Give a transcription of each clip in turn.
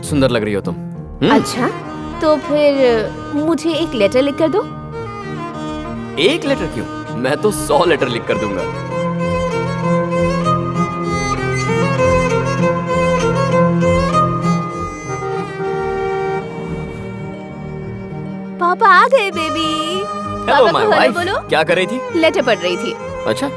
सुंदर लग रही हो तुम। अच्छा, तो फिर मुझे एक लेटर लिख कर दो। एक लेटर क्यों? मैं तो 100 लेटर लिख कर दूंगा। पापा आ गए बेबी। Hello my wife. बोलो। क्या कर रही थी? लेटर पढ़ रही थी। अच्छा,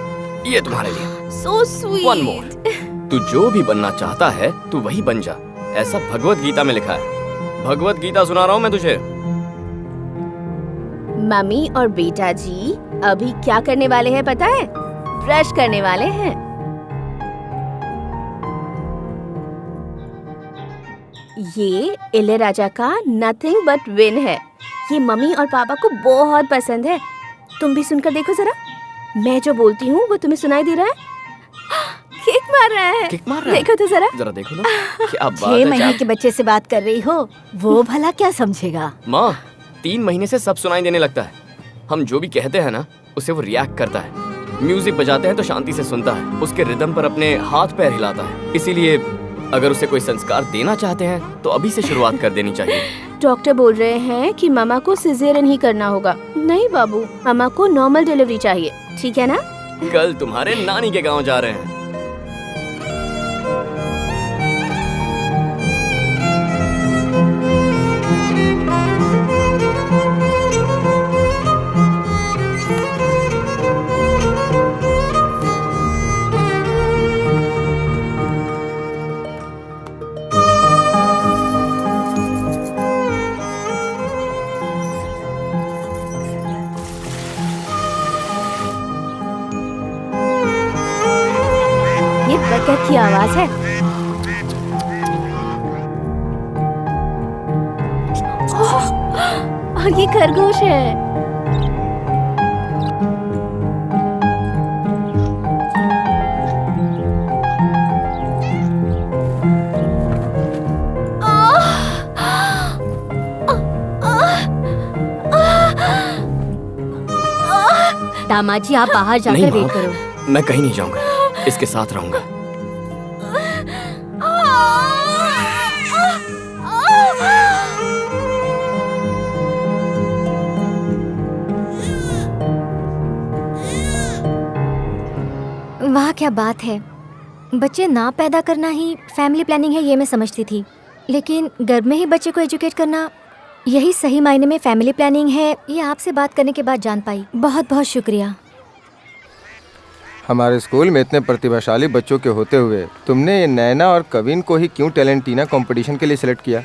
ये तुम्हारे लिए। So sweet. One more. तू जो भी बनना चाहता है तू वही बन जा, ऐसा भगवत गीता में लिखा है। भगवत गीता सुना रहा हूँ मैं तुझे। मम्मी और बेटा जी अभी क्या करने वाले हैं पता है? ब्रश करने वाले हैं। ये इलैयाराजा का नथिंग बट विन है। ये मम्मी और पापा को बहुत पसंद है। तुम भी सुनकर देखो जरा। मैं जो बोलती हूँ वो तुम्हें सुनाई दे रहा है? किक मार रहा है। किक मार रहा है? देखो तो जरा देखो तो। क्या बात 6 है। महीने के बच्चे से बात कर रही हो, वो भला क्या समझेगा? माँ, 3 महीने से सब सुनाई देने लगता है। हम जो भी कहते हैं ना उसे वो रिएक्ट करता है। म्यूजिक बजाते हैं तो शांति से सुनता है, उसके रिदम पर अपने हाथ पैर हिलाता है। इसीलिए अगर उसे कोई संस्कार देना चाहते हैं तो अभी से शुरुआत कर देनी चाहिए। डॉक्टर बोल रहे हैं कि मामा को सिजेरियन ही करना होगा। नहीं बाबू, मामा को नॉर्मल डिलीवरी चाहिए, ठीक है ना? कल तुम्हारे नानी के गांव जा रहे हैं। ये बतख की आवाज है। ओह, और ये खरगोश है। दामाद जी आप बाहर नहीं जाकर माँ, वेट करो। मैं कहीं नहीं जाऊंगा, इसके साथ रहूंगा। वाह क्या बात है। बच्चे ना पैदा करना ही फैमिली प्लानिंग है, ये मैं समझती थी, लेकिन गर्भ में ही बच्चे को एजुकेट करना यही सही मायने में फैमिली प्लानिंग है, ये आपसे बात करने के बाद जान पाई। बहुत बहुत शुक्रिया। हमारे स्कूल में इतने प्रतिभाशाली बच्चों के होते हुए तुमने ये नैना और कविन को ही क्यों टैलेंटीना कंपटीशन के लिए सिलेक्ट किया?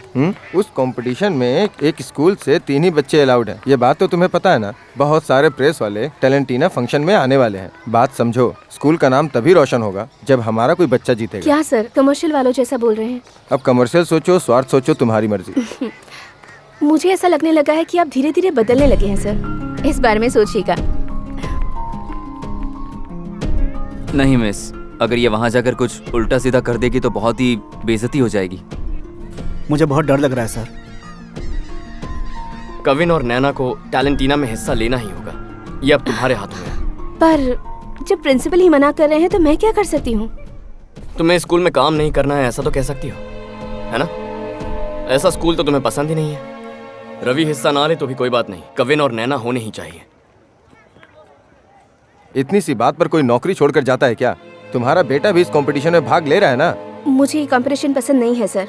उस कंपटीशन में एक स्कूल से 3 ही बच्चे अलाउड हैं। ये बात तो तुम्हें पता है ना? बहुत सारे प्रेस वाले टैलेंटीना फंक्शन में आने वाले हैं। बात समझो, स्कूल का नाम तभी रोशन होगा जब हमारा कोई बच्चा जीतेगा। क्या सर, कमर्शियल वालों जैसा बोल रहे हैं? अब कमर्शियल सोचो, स्वार्थ सोचो, तुम्हारी मर्जी। मुझे ऐसा लगने लगा है कि आप धीरे धीरे बदलने लगे हैं सर। इस बारे में सोचिएगा। नहीं मिस, अगर ये वहाँ जाकर कुछ उल्टा सीधा कर देगी तो बहुत ही बेइज्जती हो जाएगी। मुझे बहुत डर लग रहा है सर। कविन और नैना को टैलेंटीना में हिस्सा लेना ही होगा, ये अब तुम्हारे हाथों में है। पर जब प्रिंसिपल ही मना कर रहे हैं तो मैं क्या कर सकती हूँ? तुम्हें स्कूल में काम नहीं करना है ऐसा तो कह सकती हो, है ना? ऐसा स्कूल तो तुम्हें पसंद ही नहीं है। रवि हिस्सा ना ले तो भी कोई बात नहीं, कविन और नैना होने ही चाहिए। इतनी सी बात पर कोई नौकरी छोड़कर जाता है क्या? तुम्हारा बेटा भी इस कंपटीशन में भाग ले रहा है ना? मुझे ये कंपटीशन पसंद नहीं है सर।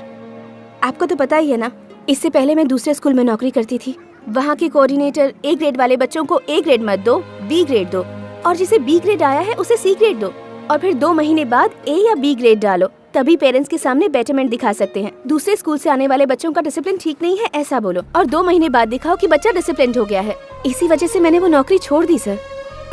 आपको तो पता ही है ना, इससे पहले मैं दूसरे स्कूल में नौकरी करती थी। वहाँ के कोऑर्डिनेटर A ग्रेड वाले बच्चों को A ग्रेड मत दो, B ग्रेड दो, और जिसे B ग्रेड आया है उसे C ग्रेड दो, और फिर 2 महीने बाद A या B ग्रेड डालो, तभी पेरेंट्स के सामने बेटरमेंट दिखा सकते हैं। दूसरे स्कूल से आने वाले बच्चों का डिसिप्लिन ठीक नहीं है ऐसा बोलो, और 2 महीने बाद दिखाओ कि बच्चा डिसिप्लिन हो गया है। इसी वजह से मैंने वो नौकरी छोड़ दी सर।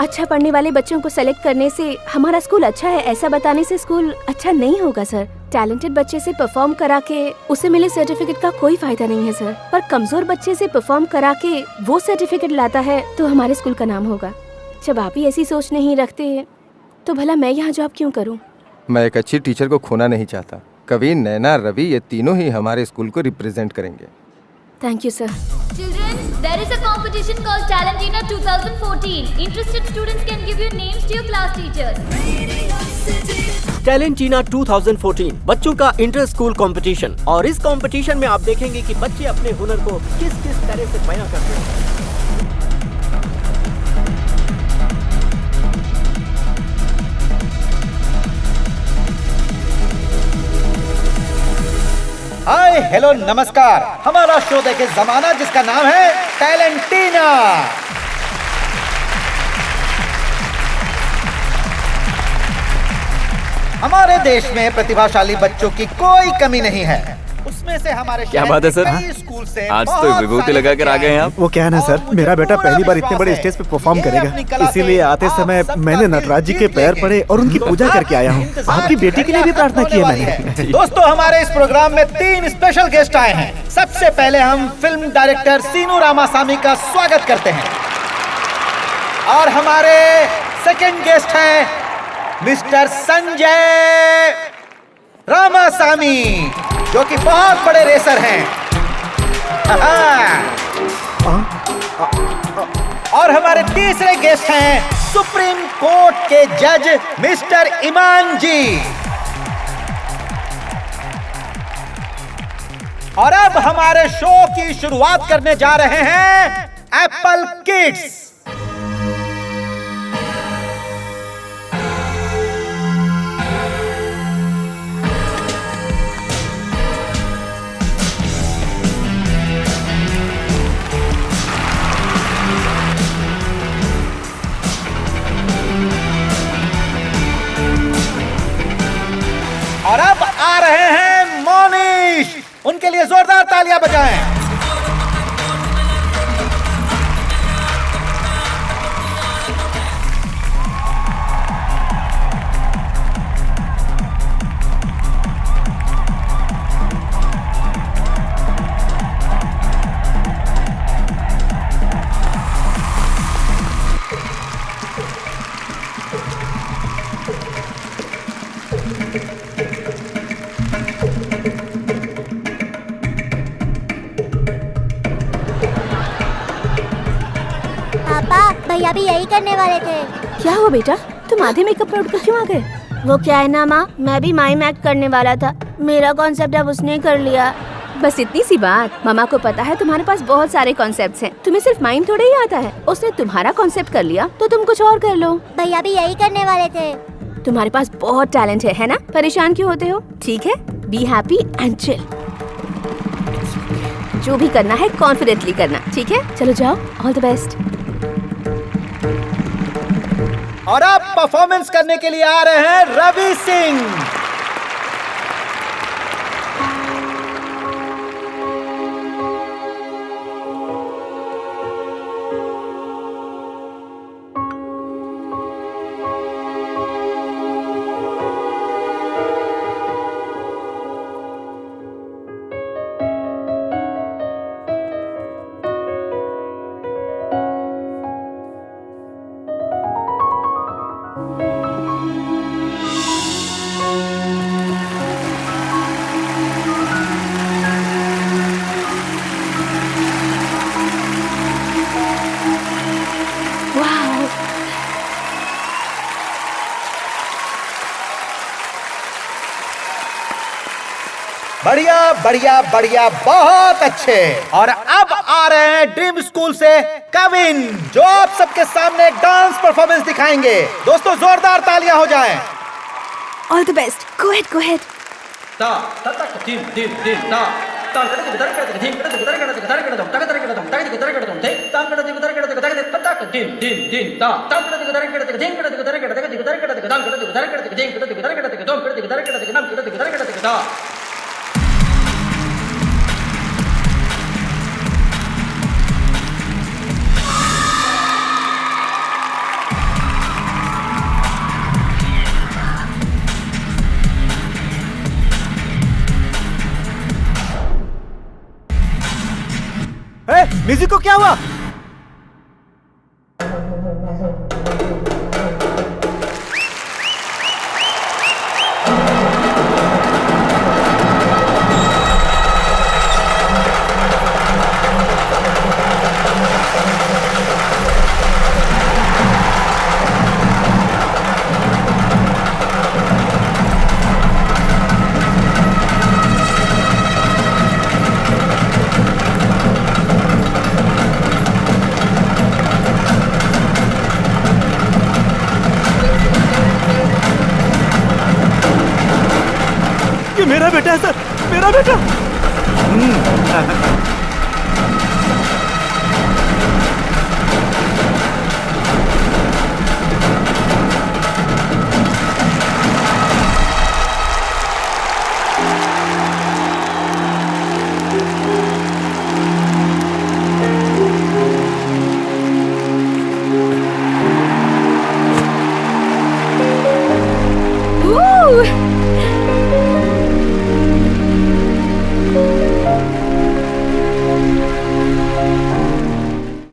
अच्छा पढ़ने वाले बच्चों को सेलेक्ट करने से हमारा स्कूल अच्छा है ऐसा बताने से स्कूल अच्छा नहीं होगा सर। टैलेंटेड बच्चे से परफॉर्म करा के उसे मिले सर्टिफिकेट का कोई फायदा नहीं है सर, पर कमजोर बच्चे से परफॉर्म करा के वो सर्टिफिकेट लाता है तो हमारे स्कूल का नाम होगा। जब आप ही ऐसी सोच नहीं रखते तो भला मैं यहाँ जॉब क्यों करूँ? मैं एक अच्छी टीचर को खोना नहीं चाहता। कविन, नैना, रवि, ये तीनों ही हमारे स्कूल को रिप्रेजेंट करेंगे। Thank you sir. Children, there is a competition called Talentina 2014. Interested students can give your names to your class teachers. टैलेंटीना 2014 बच्चों का इंटर स्कूल कंपटीशन। और इस कंपटीशन में आप देखेंगे कि बच्चे अपने हुनर को किस किस तरह से बयां करते हैं। हाय हेलो नमस्कार। हमारा शो देखे जमाना जिसका नाम है टैलेंटीना। हमारे देश में प्रतिभाशाली बच्चों की कोई कमी नहीं है। उसमें से हमारे क्या बात है सर, स्कूल से आज तो विभूति लगा कर आ गए हैं आप। वो क्या है ना सर, मेरा बेटा पहली बार इतने बड़े स्टेज पे परफॉर्म करेगा, इसीलिए आते समय मैंने नटराज जी के पैर पड़े और उनकी पूजा करके आया हूँ। आपकी बेटी के लिए भी प्रार्थना की है मैंने। दोस्तों, हमारे इस प्रोग्राम में 3 स्पेशल गेस्ट आए हैं। सबसे पहले हम फिल्म डायरेक्टर सीनू रामासामी का स्वागत करते हैं और हमारे सेकंड गेस्ट हैं मिस्टर संजय रामासामी, जो कि बहुत बड़े रेसर हैं। और हमारे तीसरे गेस्ट हैं सुप्रीम कोर्ट के जज मिस्टर ईमान जी। और अब हमारे शो की शुरुआत करने जा रहे हैं एप्पल किड्स। और अब आ रहे हैं मोनिश, उनके लिए जोरदार तालियां बजाएं। भैया भी यही करने वाले थे। क्या हुआ बेटा, तुम आधे मेकअप में उठकर क्यों आ गए? वो क्या है ना माँ, मैं भी माइम एक्ट करने वाला था, मेरा कॉन्सेप्ट अब उसने कर लिया। बस इतनी सी बात। मामा को पता है तुम्हारे पास बहुत सारे कॉन्सेप्ट्स हैं, तुम्हें सिर्फ माइम थोड़ा ही आता है। उसने तुम्हारा कॉन्सेप्ट कर लिया तो तुम कुछ और कर लो। भैया भी यही करने वाले थे। तुम्हारे पास बहुत टैलेंट है ना? परेशान क्यों होते हो? ठीक है, बी हैप्पी एंड चिल। जो भी करना है कॉन्फिडेंटली करना, ठीक है? चलो जाओ, ऑल द बेस्ट। और अब परफॉर्मेंस करने के लिए आ रहे हैं रवि सिंह। बढ़िया बढ़िया बढ़िया, बहुत अच्छे। और अब आ रहे हैं ड्रीम स्कूल से कविन, जो आप सबके सामने एक डांस परफॉर्मेंस दिखाएंगे। दोस्तों, जोरदार तालियां हो जाएं। All the best, go ahead, go ahead. Music को क्या हुआ? ये मेरा बेटा है सर, मेरा बेटा।